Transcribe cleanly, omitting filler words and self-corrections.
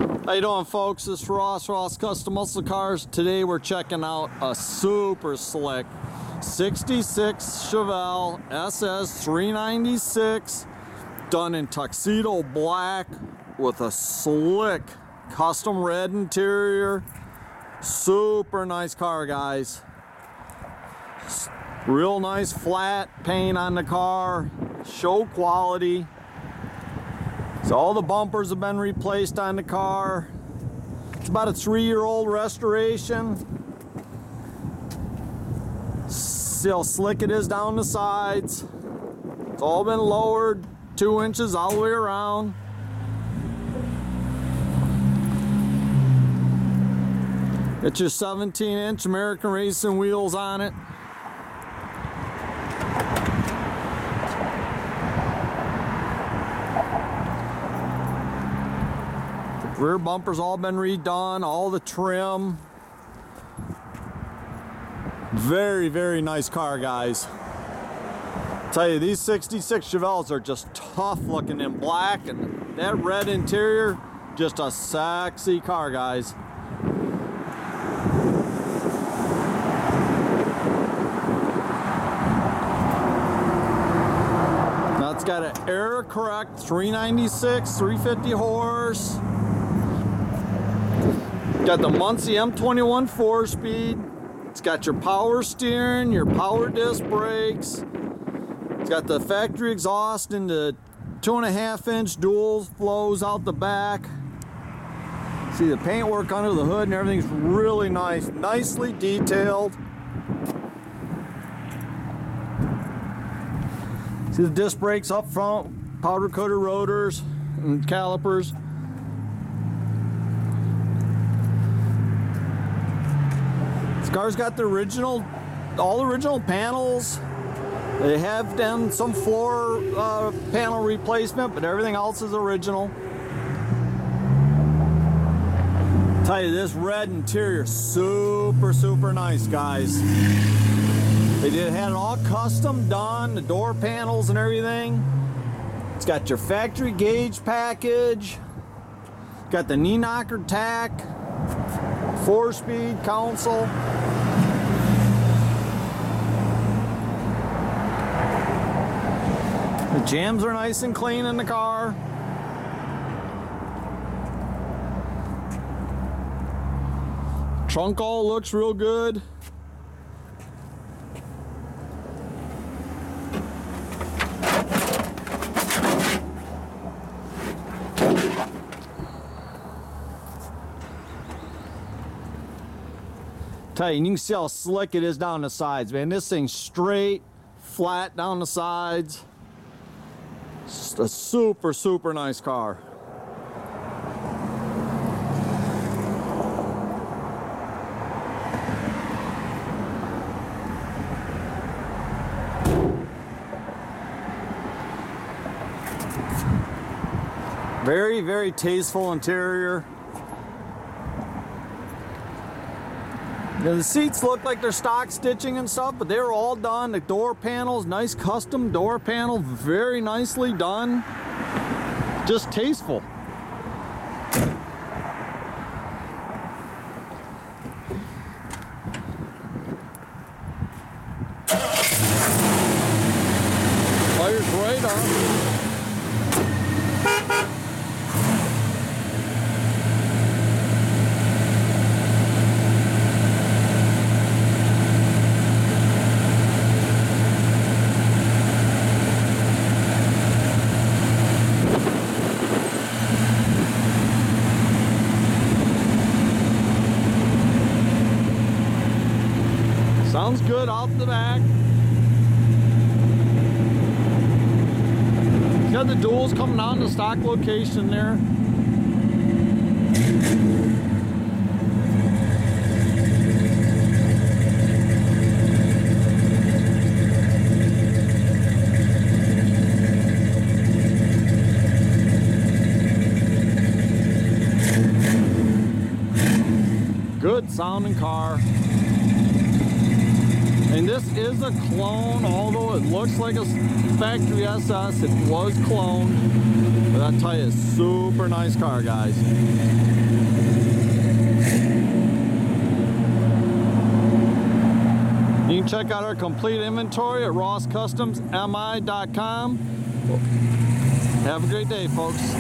How you doing, folks? This is Ross Custom Muscle Cars. Today we're checking out a super slick 66 Chevelle SS 396 done in Tuxedo Black with a slick custom red interior. Super nice car, guys. Real nice flat paint on the car, show quality. So all the bumpers have been replaced on the car. It's about a 3-year-old restoration. See how slick it is down the sides. It's all been lowered 2 inches all the way around. Got your 17-inch American Racing wheels on it. Rear bumper's all been redone, all the trim. Very, very nice car, guys. Tell you, these 66 Chevelles are just tough looking in black, and that red interior, just a sexy car, guys. Now it's got an error correct 396, 350 horse. Got the Muncie M21 4-speed. It's got your power steering, your power disc brakes. It's got the factory exhaust and the 2.5-inch dual flows out the back. See the paintwork under the hood and everything's really nice, nicely detailed. See the disc brakes up front, powder coated rotors and calipers. This car's got the original, all original panels. They have done some floor panel replacement, but everything else is original. Tell you, this red interior, super nice, guys. They had it all custom done, the door panels and everything. It's got your factory gauge package. Got the knee knocker tach, 4-speed console. The jams are nice and clean in the car. Trunk all looks real good. Tell you, you can see how slick it is down the sides, man. This thing's straight, flat down the sides. Just a super nice car. Very tasteful interior. Now, the seats look like they're stock stitching and stuff, but they were all done. The door panels, nice custom door panel, very nicely done. Just tasteful. Fire's right on. Sounds good off the back. Got the duals coming out in the stock location there. Good sounding car. And this is a clone, although it looks like a factory SS, it was cloned. But I tell you, super nice car, guys. You can check out our complete inventory at rosscustomsmi.com. Have a great day, folks.